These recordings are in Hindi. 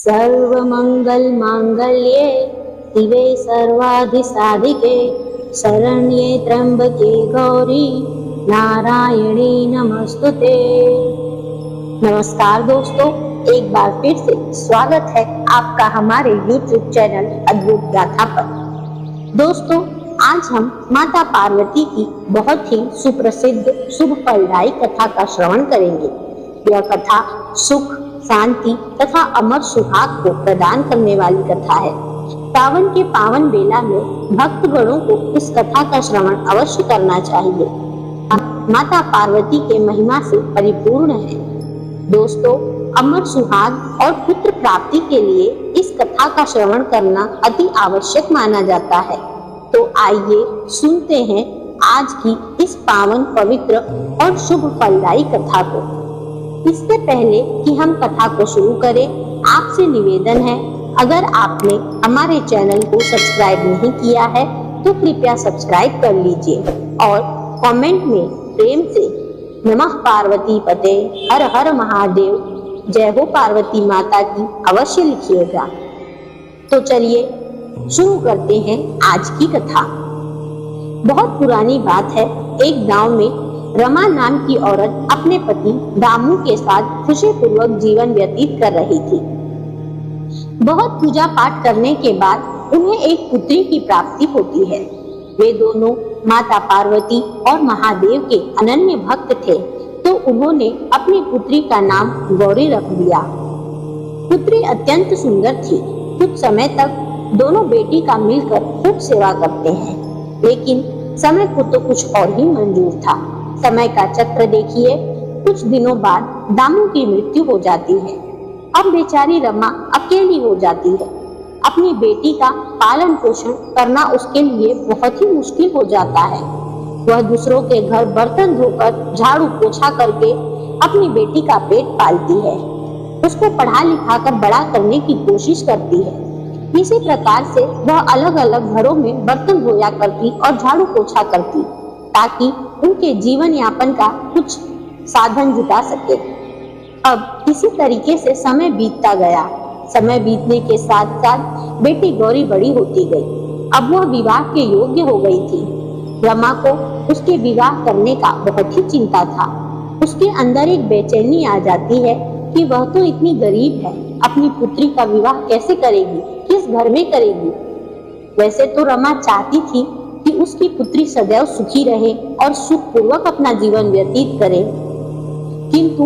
सर्वमंगल मांगल्ये शिवे सर्वाधिसाधिके शरण्ये त्र्यंबके गौरी नारायणी नमस्तुते। नमस्कार दोस्तों, एक बार फिर से स्वागत है आपका हमारे YouTube चैनल अद्भुत गाथा पर। दोस्तों, आज हम माता पार्वती की बहुत ही सुप्रसिद्ध शुभ फलदायी कथा का श्रवण करेंगे। यह कथा सुख, शांति तथा अमर सुहाग को प्रदान करने वाली कथा है। सावन के पावन बेला में भक्तगणों को इस कथा का श्रवण अवश्य करना चाहिए। माता पार्वती के महिमा से परिपूर्ण है। दोस्तों, अमर सुहाग और पुत्र प्राप्ति के लिए इस कथा का श्रवण करना अति आवश्यक माना जाता है। तो आइए सुनते हैं आज की इस पावन, पवित्र और शुभ फलदायी कथा को। इससे पहले कि हम कथा को शुरू करें, आपसे निवेदन है, अगर आपने हमारे चैनल को सब्सक्राइब नहीं किया है तो कृपया सब्सक्राइब कर लीजिए और कमेंट में प्रेम से नमः पार्वती पते, हर हर महादेव, जय हो पार्वती माता की अवश्य लिखिएगा। तो चलिए शुरू करते हैं आज की कथा। बहुत पुरानी बात है, एक गांव में रमा नाम की औरत अपने पति दामू के साथ खुशीपूर्वक जीवन व्यतीत कर रही थी। बहुत पूजा पाठ करने के बाद उन्हें एक पुत्री की प्राप्ति होती है। वे दोनों माता पार्वती और महादेव के अनन्य भक्त थे, तो उन्होंने अपनी पुत्री का नाम गौरी रख दिया। पुत्री अत्यंत सुंदर थी। कुछ समय तक दोनों बेटी का मिलकर खूब सेवा करते हैं, लेकिन समय को तो कुछ और ही मंजूर था। समय का चक्र देखिए, कुछ दिनों बाद दामू की मृत्यु हो जाती है। अब बेचारी रमा अकेली हो जाती है। अपनी बेटी का पालन पोषण करना उसके लिए बहुत ही मुश्किल हो जाता है। वह दूसरों के घर बर्तन धोकर, झाड़ू पोछा करके अपनी बेटी का पेट पालती है। उसको पढ़ा लिखा कर बड़ा करने की कोशिश करती है। इसी प्रकार से वह अलग अलग घरों में बर्तन धोया करती और झाड़ू पोछा करती, ताकि उनके जीवन यापन का कुछ साधन जुटा सके। अब इसी तरीके से समय बीतता गया। समय बीतने के साथ साथ बेटी गौरी बड़ी होती गई। अब वह विवाह के योग्य हो गई थी। रमा को उसके विवाह करने का बहुत ही चिंता था। उसके अंदर एक बेचैनी आ जाती है कि वह तो इतनी गरीब है, अपनी पुत्री का विवाह कैसे करेगी, किस घर में करेगी। वैसे तो रमा चाहती थी कि उसकी पुत्री सदैव सुखी रहे और सुखपूर्वक अपना जीवन व्यतीत करे, किंतु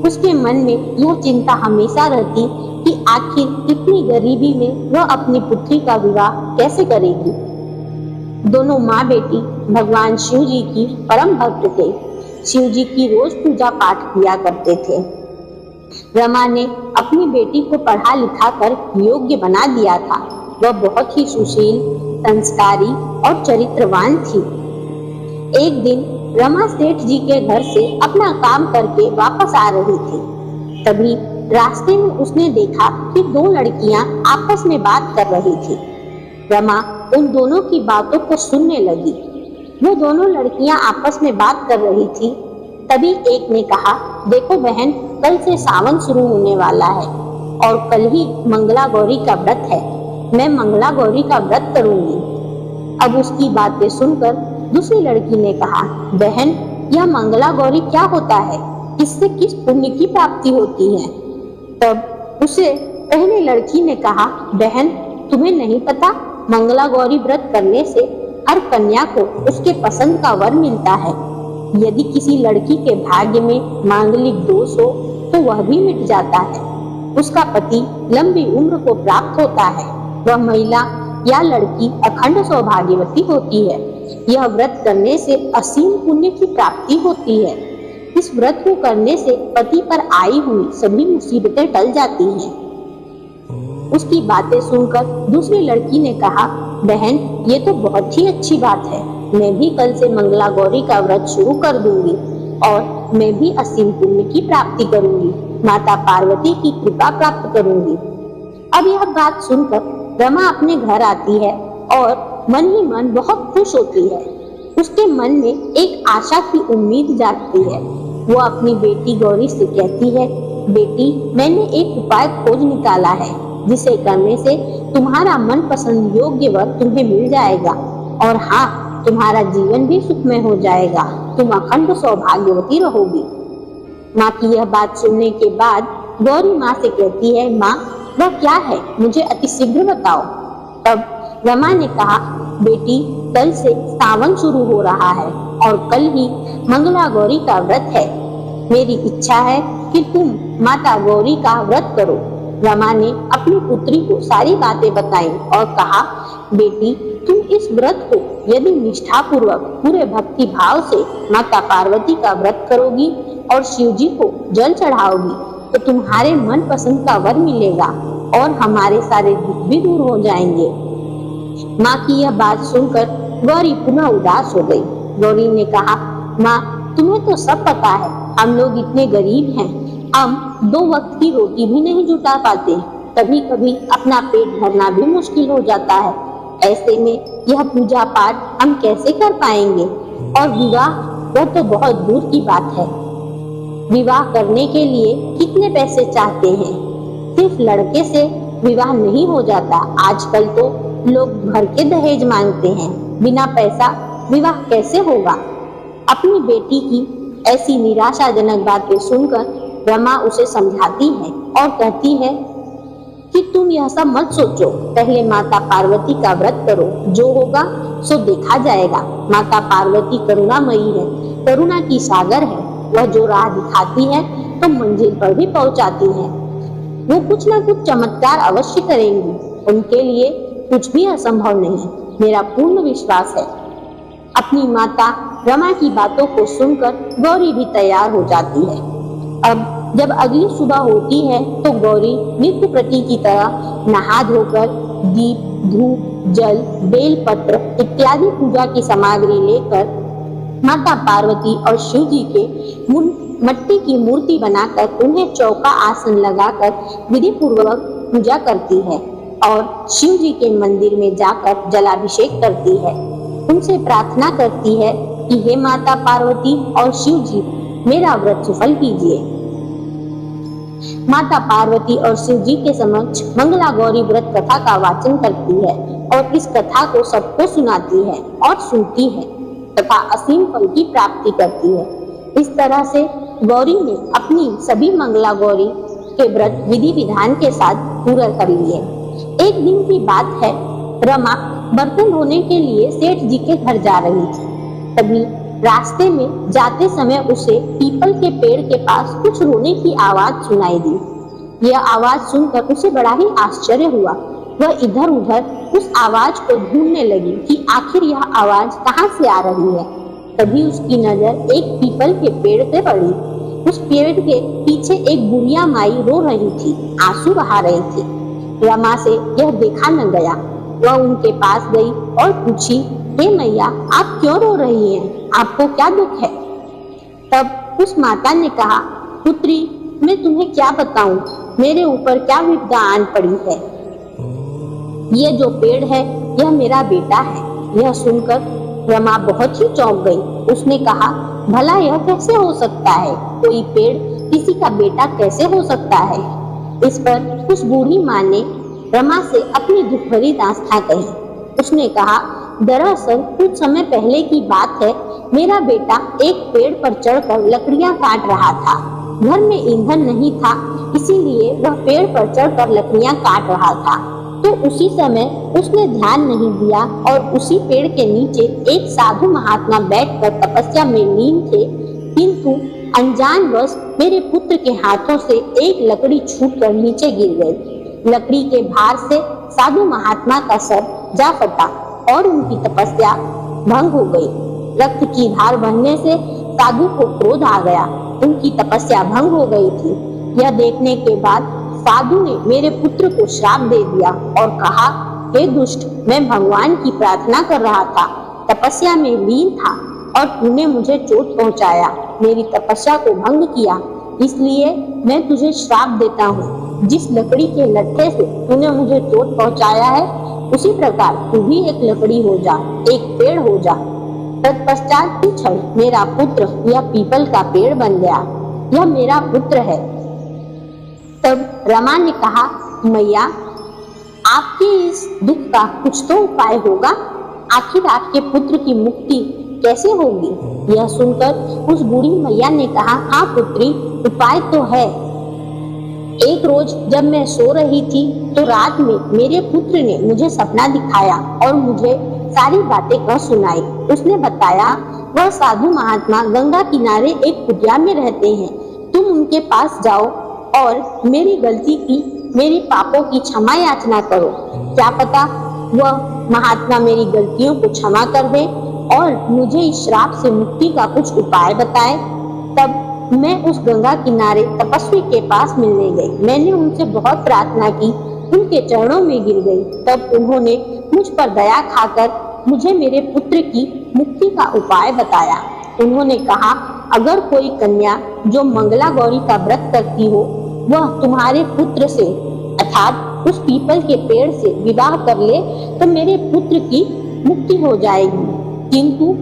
उसके मन में यह चिंता हमेशा रहती कि आखिर इतनी गरीबी में वह अपनी पुत्री का विवाह कैसे करेगी। दोनों माँ बेटी भगवान शिव जी की परम भक्त थे। शिव जी की रोज पूजा पाठ किया करते थे। रमा ने अपनी बेटी को पढ़ा लिखा कर योग्य बना दिया था। वह बहुत ही सुशील, संस्कारी और चरित्रवान थी। एक दिन रमा सेठ जी के घर से अपना काम करके वापस आ रही थी। तभी रास्ते में उसने देखा कि दो लड़कियां आपस में बात कर रही थी। रमा उन दोनों की बातों को सुनने लगी। वो दोनों लड़कियां आपस में बात कर रही थी। तभी एक ने कहा, देखो बहन, कल से सावन शुरू होने वाला है और कल ही मंगला गौरी का व्रत है। मैं मंगला गौरी का व्रत करूंगी। अब उसकी बातें सुनकर दूसरी लड़की ने कहा, बहन, यह मंगला गौरी क्या होता है? इससे किस पुण्य की प्राप्ति होती है? तब उसे पहले लड़की ने कहा, बहन, तुम्हें नहीं पता, मंगला गौरी व्रत करने से हर कन्या को उसके पसंद का वर मिलता है। यदि किसी लड़की के भाग्य में मांगलिक दोष हो तो वह भी मिट जाता है। उसका पति लंबी उम्र को प्राप्त होता है। वह महिला या लड़की अखंड सौभाग्यवती होती है। यह व्रत करने से असीम पुण्य की प्राप्ति होती है। इस व्रत को करने से पति पर आई हुई सभी मुसीबतें टल जाती हैं। उसकी बातें सुनकर दूसरी लड़की ने कहा, बहन, ये तो बहुत ही अच्छी बात है। मैं भी कल से मंगला गौरी का व्रत शुरू कर दूंगी और मैं भी असीम पुण्य की प्राप्ति करूंगी, माता पार्वती की कृपा प्राप्त करूंगी। अब यह बात सुनकर रमा अपने घर आती है और मन ही मन बहुत खुश होती है। उसके मन में एक आशा की उम्मीद जागती है। वो अपनी बेटी गौरी से कहती है, बेटी, मैंने एक उपाय खोज निकाला है जिसे करने से तुम्हारा मनपसंद योग्य वर तुम्हें मिल जाएगा और हाँ, तुम्हारा जीवन भी सुखमय हो जाएगा। तुम अखंड सौभाग्यवती रहोगी। माँ की यह बात सुनने के बाद गौरी माँ से कहती है, माँ वह क्या है, मुझे अतिशीघ्र बताओ। तब रमा ने कहा, बेटी कल से सावन शुरू हो रहा है और कल ही मंगला गौरी का व्रत है। मेरी इच्छा है कि तुम माता गौरी का व्रत करो। रमा ने अपनी पुत्री को सारी बातें बताई और कहा, बेटी तुम इस व्रत को यदि निष्ठा पूर्वक पूरे भक्ति भाव से माता पार्वती का व्रत करोगी और शिव जी को जल चढ़ाओगी तो तुम्हारे मन पसंद का वर मिलेगा और हमारे सारे दुख भी दूर हो जाएंगे। माँ की यह बात सुनकर गौरी पुनः उदास हो गई। गौरी ने कहा, माँ तुम्हें तो सब पता है, हम लोग इतने गरीब हैं, हम 2 वक्त की रोटी भी नहीं जुटा पाते। कभी कभी अपना पेट भरना भी मुश्किल हो जाता है। ऐसे में यह पूजा पाठ हम कैसे कर पाएंगे? और विवाह वह तो बहुत दूर की बात है। विवाह करने के लिए कितने पैसे चाहते हैं? सिर्फ लड़के से विवाह नहीं हो जाता। आजकल तो लोग भर के दहेज मांगते हैं। बिना पैसा विवाह कैसे होगा? अपनी बेटी की ऐसी निराशाजनक बातें सुनकर रमा उसे समझाती है और कहती है कि तुम यह सब मत सोचो, पहले माता पार्वती का व्रत करो, जो होगा सो देखा जाएगा। माता पार्वती करुणामयी है, करुणा की सागर है। वह जो राह दिखाती है तो मंजिल पर भी पहुंचाती है। वो कुछ ना कुछ चमत्कार अवश्य करेंगी। उनके लिए कुछ भी असंभव नहीं, मेरा पूर्ण विश्वास है। अपनी माता रमा की बातों को सुनकर गौरी भी तैयार हो जाती है। अब जब अगली सुबह होती है तो गौरी नित्य प्रति की तरह नहा धोकर दीप, धूप, जल, बेलपत्र इत्यादि पूजा की सामग्री लेकर माता पार्वती और शिव जी के मट्टी की मूर्ति बनाकर उन्हें चौका आसन लगाकर विधि पूर्वक पूजा करती है और शिव जी के मंदिर में जाकर जलाभिषेक करती है। उनसे प्रार्थना करती है कि हे माता पार्वती और शिव जी, मेरा व्रत सफल कीजिए। माता पार्वती और शिव जी के समक्ष मंगला गौरी व्रत कथा का वाचन करती है और इस कथा को सबको सुनाती है और सुनती है तथा असीम फल की प्राप्ति करती है। इस तरह से गौरी ने अपनी सभी मंगला गौरी के व्रत विधि विधान के साथ पूरा कर लिए। एक दिन की बात है, रमा बर्तन धोने के लिए सेठ जी के घर जा रही थी। तभी रास्ते में जाते समय उसे पीपल के पेड़ के पास कुछ रोने की आवाज सुनाई दी। यह आवाज सुनकर उसे बड़ा ही आश्चर्य हुआ। वह इधर उधर उस आवाज को ढूंढने लगी कि आखिर यह आवाज कहाँ से आ रही है। तभी उसकी नजर एक पीपल के पेड़ पे पड़ी। उस पेड़ के पीछे एक बुढ़िया माई रो रही थी, आंसू बहा रही थी। रमा से यह देखा न गया। वह उनके पास गई और पूछी, हे मैया, आप क्यों रो रही हैं? आपको क्या दुख है? तब उस माता ने कहा, पुत्री, मैं तुम्हें क्या बताऊं, मेरे ऊपर क्या विपदा आन पड़ी है। ये जो पेड़ है यह मेरा बेटा है। यह सुनकर रमा बहुत ही चौंक गई। उसने कहा, भला यह कैसे हो सकता है? कोई पेड़ किसी का बेटा कैसे हो सकता है? इस पर उस बूढ़ी माँ ने रमा से अपनी दुख भरी दास्तां कही। उसने कहा, दरअसल कुछ समय पहले की बात है, मेरा बेटा एक पेड़ पर चढ़कर लकड़ियां काट रहा था। घर में ईंधन नहीं था, इसीलिए वह पेड़ पर चढ़कर लकड़ियां काट रहा था। तो उसी समय उसने ध्यान नहीं दिया और उसी पेड़ के नीचे एक साधु महात्मा बैठकर तपस्या में लीन थे, किंतु अनजानवश मेरे पुत्र के हाथों से एक लकड़ी छूटकर नीचे गिर गई। लकड़ी के भार से साधु महात्मा का सर जा फटा और उनकी तपस्या भंग हो गई। रक्त की धार बहने से साधु को क्रोध आ गया। उनकी तपस्या भंग हो गई थी। यह देखने के बाद साधु ने मेरे पुत्र को श्राप दे दिया और कहा, हे दुष्ट, मैं भगवान की प्रार्थना कर रहा था, तपस्या में लीन था और तूने मुझे चोट पहुंचाया, मेरी तपस्या को भंग किया, इसलिए मैं तुझे श्राप देता हूँ। जिस लकड़ी के लट्ठे से तूने मुझे चोट पहुंचाया है, उसी प्रकार तू भी एक लकड़ी हो जा, एक पेड़ हो जा। तत्पश्चात क्षण मेरा पुत्र यह पीपल का पेड़ बन गया। यह मेरा पुत्र है। तब रमा ने कहा, मैया आपके इस दुख का कुछ तो उपाय होगा, आखिर आपके पुत्र की मुक्ति कैसे होगी। यह सुनकर उस बूढ़ी मैया ने कहा, हाँ पुत्री, उपाय तो है। एक रोज जब मैं सो रही थी तो रात में मेरे पुत्र ने मुझे सपना दिखाया और मुझे सारी बातें कह सुनाई। उसने बताया, वह साधु महात्मा गंगा किनारे एक कुटिया में रहते हैं, तुम उनके पास जाओ और मेरी गलती की, मेरे पापों की क्षमा याचना करो। क्या पता वह महात्मा मेरी गलतियों को क्षमा कर दे और मुझे इस श्राप से मुक्ति का कुछ उपाय बताए। तब मैं उस गंगा किनारे तपस्वी के पास मिलने गई। मैंने उनसे बहुत प्रार्थना की, उनके चरणों में गिर गई। तब उन्होंने मुझ पर दया खाकर मुझे मेरे पुत्र की मुक्ति का उपाय बताया। उन्होंने कहा, अगर कोई कन्या जो मंगला गौरी का व्रत करती हो, वह तुम्हारे पुत्र से अर्थात उस पीपल के पेड़ से विवाह कर ले तो मेरे पुत्र की मुक्ति हो जाएगी, किंतु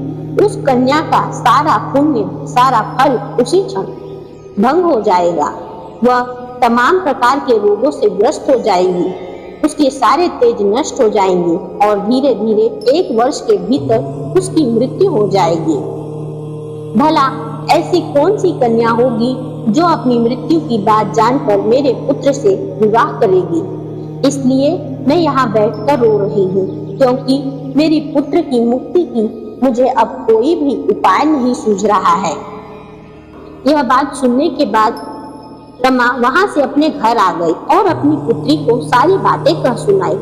उस कन्या का सारा पुण्य, सारा फल उसी क्षण भंग हो जाएगा। वह तमाम प्रकार के रोगों से ग्रस्त हो जाएगी, उसके सारे तेज नष्ट हो जाएंगे और धीरे धीरे 1 वर्ष के भीतर उसकी मृत्यु हो जाएगी। भला ऐसी कौन सी कन्या होगी जो अपनी मृत्यु की बात जानकर मेरे पुत्र से विवाह करेगी। इसलिए मैं यहाँ बैठकर रो रही हूँ, क्योंकि मेरी पुत्र की मुक्ति की मुझे अब कोई भी उपाय नहीं सूझ रहा है। यह बात सुनने के बाद रमा वहां से अपने घर आ गई और अपनी पुत्री को सारी बातें कह सुनाई।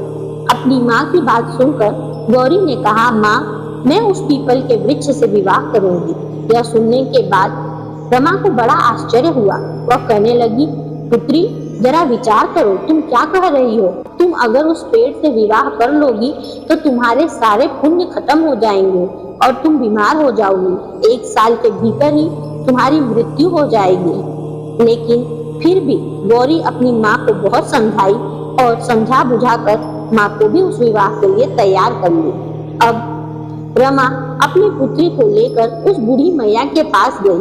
अपनी माँ की बात सुनकर गौरी ने कहा, माँ, मैं उस पीपल के वृक्ष से विवाह करूंगी। यह सुनने के बाद रमा को बड़ा आश्चर्य हुआ। वह कहने लगी, पुत्री, जरा विचार करो, तुम क्या कह रही हो। तुम अगर उस पेड़ से विवाह कर लोगी तो तुम्हारे सारे पुण्य खत्म हो जाएंगे और तुम बीमार हो जाओगी। 1 साल के भीतर ही तुम्हारी मृत्यु हो जाएगी। लेकिन फिर भी गौरी अपनी माँ को बहुत समझाई और समझा बुझाकर माँ को भी उस विवाह के लिए तैयार कर ली। अब रमा अपनी पुत्री को लेकर उस बूढ़ी मैया के पास गई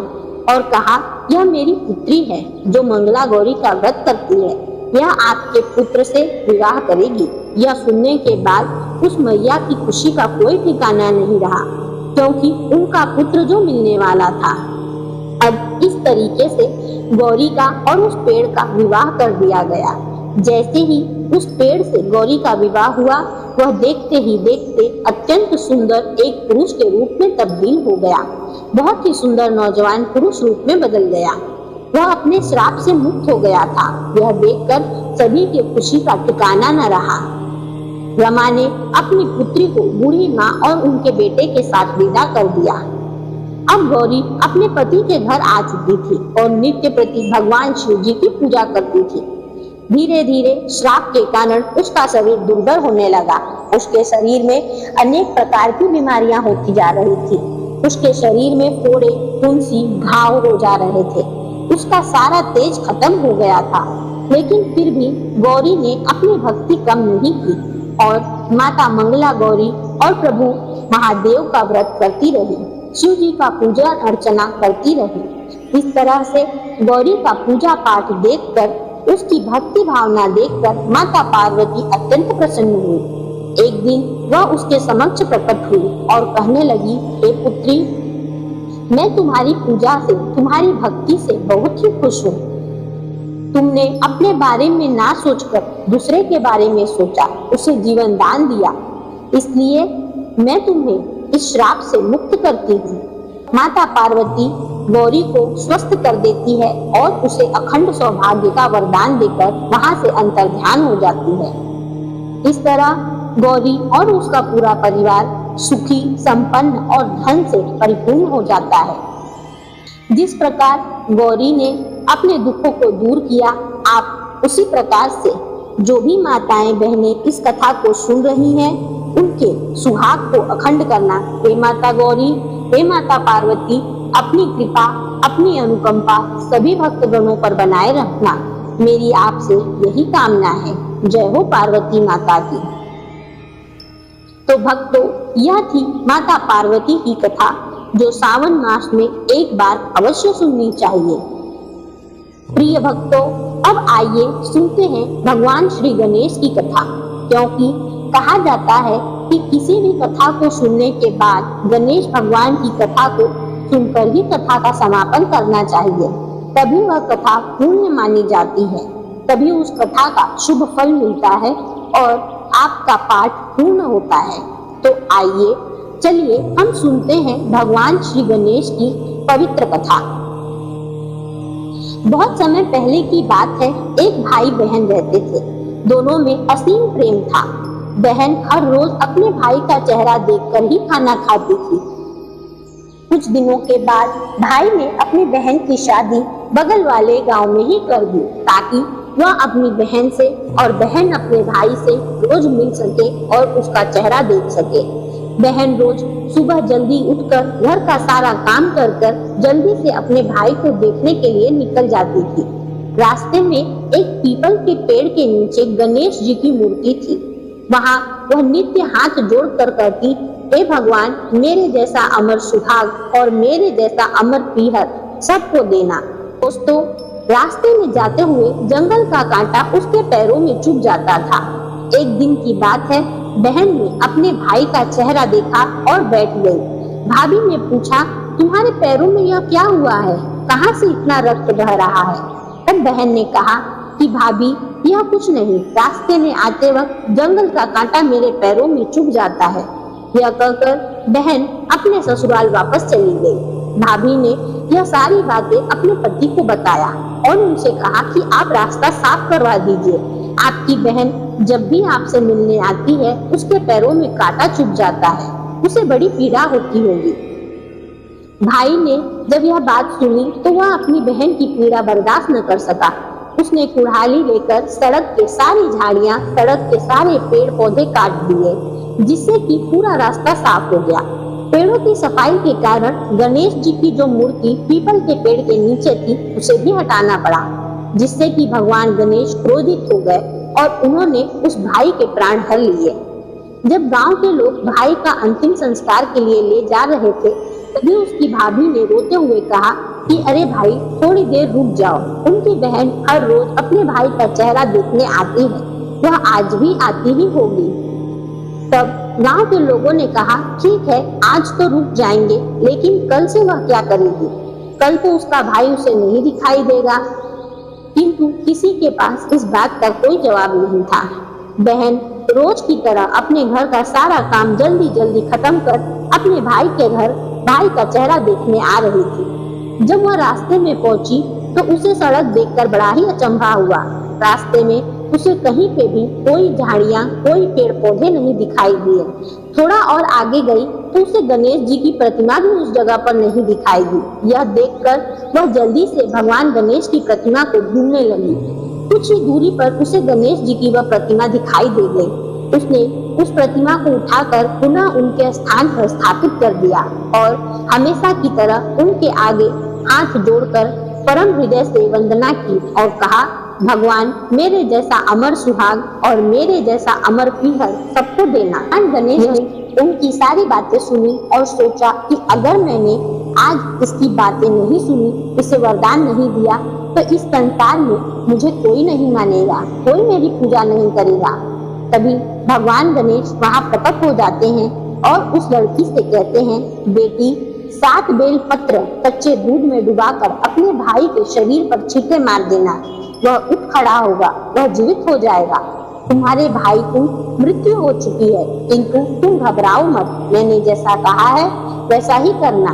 और कहा, यह मेरी पुत्री है जो मंगला गौरी का व्रत करती है, यह आपके पुत्र से विवाह करेगी। यह सुनने के बाद उस मैया की खुशी का कोई ठिकाना नहीं रहा, क्योंकि उनका पुत्र जो मिलने वाला था। अब इस तरीके से गौरी का और उस पेड़ का विवाह कर दिया गया। जैसे ही उस पेड़ से गौरी का विवाह हुआ, वह देखते ही देखते अत्यंत सुंदर एक पुरुष के रूप में तब्दील हो गया। बहुत ही सुंदर नौजवान पुरुष रूप में बदल गया। वह अपने श्राप से मुक्त हो गया था। यह देखकर सभी की खुशी का ठिकाना न रहा। रमा ने अपनी पुत्री को बूढ़ी माँ और उनके बेटे के साथ विदा कर दिया। अब गौरी अपने पति के घर आ चुकी थी और नित्य प्रति भगवान शिव जी की पूजा करती थी। धीरे धीरे श्राप के कारण उसका शरीर दुर्बल होने लगा। उसके शरीर में अनेक प्रकार की बीमारियां होती जा रही थी। उसके शरीर में फोड़े, फुंसी, घाव हो जा रहे थे। उसका सारा तेज खत्म हो गया था। लेकिन फिर भी गौरी ने अपनी भक्ति कम नहीं की और माता मंगला गौरी और प्रभु महादेव का व्रत करती रही, शिव जी का पूजा अर्चना करती रही। इस तरह से गौरी का पूजा पाठ देखकर, उसकी भक्ति भावना देखकर माता पार्वती अत्यंत प्रसन्न हुई। एक दिन वह उसके समक्ष प्रकट हुई और कहने लगी, हे पुत्री, मैं तुम्हारी पूजा से, तुम्हारी भक्ति से बहुत ही खुश हूँ। तुमने अपने बारे में ना सोचकर दूसरे के बारे में सोचा, उसे जीवन दान दिया, इसलिए मैं तुम्हें इस श्राप से मुक्त करती हूँ। माता पार्वती गौरी को स्वस्थ कर देती है और उसे अखंड सौभाग्य का वरदान देकर वहां से अंतर्ध्यान हो जाती है। इस तरह गौरी और उसका पूरा परिवार सुखी, संपन्न और धन से परिपूर्ण हो जाता है। जिस प्रकार गौरी ने अपने दुखों को दूर किया, आप उसी प्रकार से जो भी माताएं बहनें इस कथा को सुन रही हैं, उनके सुहाग को अखंड करना। हे माता गौरी, हे माता पार्वती, अपनी कृपा, अपनी अनुकंपा सभी भक्तगणों पर बनाए रखना, मेरी आपसे यही कामना है। जय हो पार्वती माता की। तो भक्तों, यह थी माता पार्वती की कथा, जो सावन मास में एक बार अवश्य सुननी चाहिए। प्रिय भक्तों, अब आइए सुनते हैं भगवान श्री गणेश की कथा, क्योंकि कहा जाता है कि किसी भी कथा को सुनने के बाद गणेश भगवान की कथा को सुनकर ही कथा का समापन करना चाहिए, तभी वह कथा पूर्ण मानी जाती है, तभी उस कथा का शुभ फल मिलता है और आपका पाठ पूर्ण होता है। तो आइए चलिए हम सुनते हैं भगवान श्री गणेश की पवित्र कथा। बहुत समय पहले की बात है, एक भाई बहन रहते थे। दोनों में असीम प्रेम था। बहन हर रोज अपने भाई का चेहरा देखकर ही खाना खाती थी। कुछ दिनों के बाद भाई ने अपनी बहन की शादी बगल वाले गांव में ही कर दी, ताकि वह अपनी बहन से और बहन अपने भाई से रोज मिल सके और उसका चेहरा देख सके। बहन रोज सुबह जल्दी उठकर घर का सारा काम कर जल्दी से अपने भाई को देखने के लिए निकल जाती थी। रास्ते में एक पीपल के पेड़ के नीचे गणेश जी की मूर्ति थी। वहाँ वह नित्य हाथ जोड़कर कहती, हे भगवान, मेरे जैसा अमर सुहाग और मेरे जैसा अमर पीहर सबको देना। दोस्तों, रास्ते में जाते हुए जंगल का कांटा उसके पैरों में चुभ जाता था। एक दिन की बात है, बहन ने अपने भाई का चेहरा देखा और बैठ गई। भाभी ने पूछा, तुम्हारे पैरों में यह क्या हुआ है? कहाँ से इतना रक्त बह रहा है? तब बहन ने कहा कि भाभी, यह कुछ नहीं, रास्ते में आते वक्त जंगल का कांटा मेरे पैरों में चुभ जाता है। यह कहकर बहन अपने ससुराल वापस चली गई। भाभी ने यह सारी बातें अपने पति को बताया और उनसे कहा कि आप रास्ता साफ करवा दीजिए। आपकी बहन जब भी आपसे मिलने आती है, उसके पैरों में कांटा चुभ जाता है, उसे बड़ी पीड़ा होती होगी। भाई ने जब यह बात सुनी तो वह अपनी बहन की पीड़ा बर्दाश्त न कर सका। उसने कुल्हाड़ी लेकर सड़क के सारी झाड़ियां, सड़क के सारे पेड़ पौधे काट दिए, जिससे कि पूरा रास्ता साफ हो गया। पेड़ों की सफाई के कारण गणेश जी की जो मूर्ति पीपल के पेड़ के नीचे थी, उसे भी हटाना पड़ा, जिससे कि भगवान गणेश क्रोधित हो गए और उन्होंने उस भाई के प्राण हर लिए। जब गांव के लोग भाई का अंतिम संस्कार के लिए ले जा रहे थे, तभी उसकी भाभी ने रोते हुए कहा कि अरे भाई, थोड़ी देर रुक जाओ। उनकी बहन हर रोज अपने भाई का चेहरा देखने आती है, वह आज भी आती ही होगी। तब गांव के लोगों ने कहा, ठीक है, आज तो रुक जाएंगे, लेकिन कल से वह क्या करेगी? कल तो उसका भाई उसे नहीं दिखाई देगा। किंतु किसी के पास इस बात का कोई जवाब नहीं था। बहन रोज की तरह अपने घर का सारा काम जल्दी जल्दी खत्म कर अपने भाई के घर भाई का चेहरा देखने आ रही थी। जब वह रास्ते में पहुंची तो उसे सड़क देखकर बड़ा ही अचंभा हुआ। रास्ते में उसे कहीं पे भी कोई झाड़ियां, कोई पेड़ पौधे नहीं दिखाई दिए। थोड़ा और आगे गई तो उसे गणेश जी की प्रतिमा भी उस जगह पर नहीं दिखाई दी। यह देखकर वह जल्दी से भगवान गणेश की प्रतिमा को ढूंढने लगी। कुछ ही दूरी पर उसे गणेश जी की वह प्रतिमा दिखाई दे गई। उसने उस प्रतिमा को उठाकर पुनः उनके स्थान पर स्थापित कर दिया और हमेशा की तरह उनके आगे हाथ जोड़कर परम हृदय से वंदना की और कहा, भगवान, मेरे जैसा अमर सुहाग और मेरे जैसा अमर पीहर सबको देना। गणेश ने उनकी सारी बातें सुनी और सोचा कि अगर मैंने आज इसकी बातें नहीं सुनी, इसे वरदान नहीं दिया, तो इस संसार में मुझे कोई नहीं मानेगा, कोई मेरी पूजा नहीं करेगा। तभी भगवान गणेश वहाँ प्रकट हो जाते हैं और उस लड़की से कहते हैं, बेटी, 7 बेल पत्र कच्चे दूध में डुबाकर अपने भाई के शरीर पर छींटे मार देना। वह उठ खड़ा होगा, वह जीवित हो जाएगा। तुम्हारे भाई को मृत्यु हो चुकी है, किंतु तुम घबराओ मत, मैंने जैसा कहा है वैसा ही करना।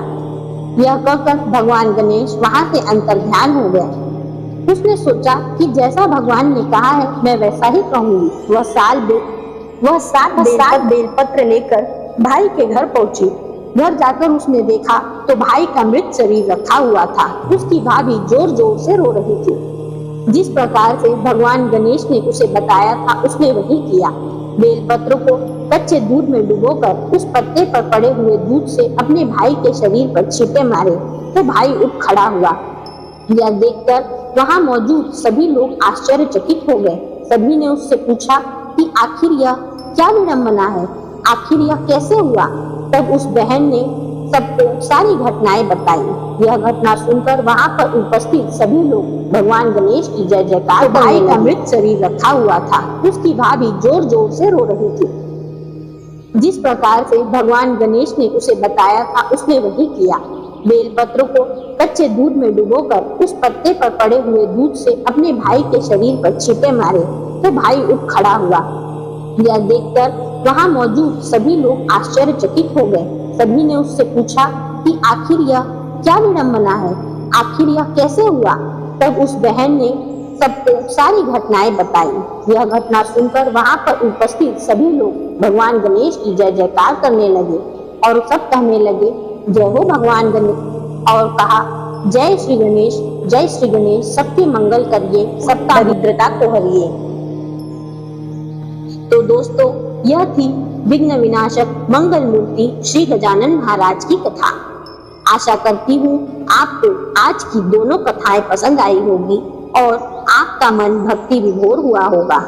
यह कहकर भगवान गणेश वहाँ से अंतर्ध्यान हो गए। उसने सोचा कि जैसा भगवान ने कहा है मैं वैसा ही कहूंगी। वह 7 बेलपत्र लेकर भाई के घर पहुंची। घर जाकर उसने देखा तो भाई का मृत शरीर रखा हुआ था। उसकी भाभी जोर जोर से रो रही थी। जिस प्रकार से भगवान गणेश ने उसे बताया था, उसने वही किया। बेलपत्र को कच्चे दूध में डुबोकर उस पत्ते पर पड़े हुए दूध से अपने भाई के शरीर पर छींटे मारे तो भाई उठ खड़ा हुआ। यह देखकर वहां मौजूद सभी लोग आश्चर्यचकित हो गए। सभी ने उससे पूछा कि आखिर यह क्या विडंबना है, आखिर यह कैसे हुआ? तब उस बहन ने सबको सारी घटनाएं बताई। यह घटना सुनकर वहां पर उपस्थित सभी लोग भगवान गणेश की जय जयकार। तो भाई का मृत शरीर रखा हुआ था, उसकी भाभी जोर जोर से रो रही थी। जिस प्रकार से भगवान गणेश ने उसे बताया था उसने वही किया। बेलपत्र को कच्चे दूध में डुबोकर उस पत्ते पर पड़े हुए दूध से अपने भाई के शरीर पर छींटे मारे तो भाई उठ खड़ा हुआ। यह देखकर वहां मौजूद सभी लोग आश्चर्यचकित हो गए। सभी ने उससे पूछा कि आखिर यह क्या विडंबना है, आखिर यह कैसे हुआ। तब उस बहन ने सबको सारी घटनाएं बताई। यह घटना सुनकर वहां पर उपस्थित सभी लोग भगवान गणेश की जय जयकार करने लगे और सब कहने लगे जय हो भगवान गणेश, और कहा जय श्री गणेश, सबके मंगल करिए, सबका दरिद्रता को हरिए। तो दोस्तों, यह थी विघ्न विनाशक मंगल मूर्ति श्री गजानन महाराज की कथा। आशा करती हूँ आपको आज की दोनों कथाएं पसंद आई होगी और आपका मन भक्ति विभोर हुआ होगा।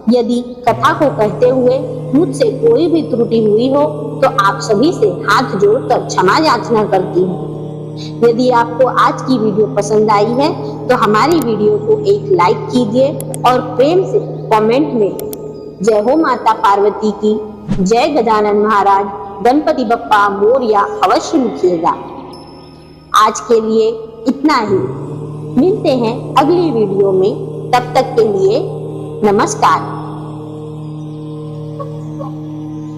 यदि कथा को कहते हुए मुझसे कोई भी त्रुटि हुई हो तो आप सभी से हाथ जोड़कर क्षमा याचना करती हूँ। यदि आपको आज की वीडियो पसंद आई है तो हमारी वीडियो को एक लाइक कीजिए और प्रेम से कमेंट में जय हो माता पार्वती की, जय गजानन महाराज, गणपति बप्पा मोरया अवश्य लिखिएगा। आज के लिए इतना ही, मिलते हैं अगली वीडियो में। तब तक के लिए नमस्कार।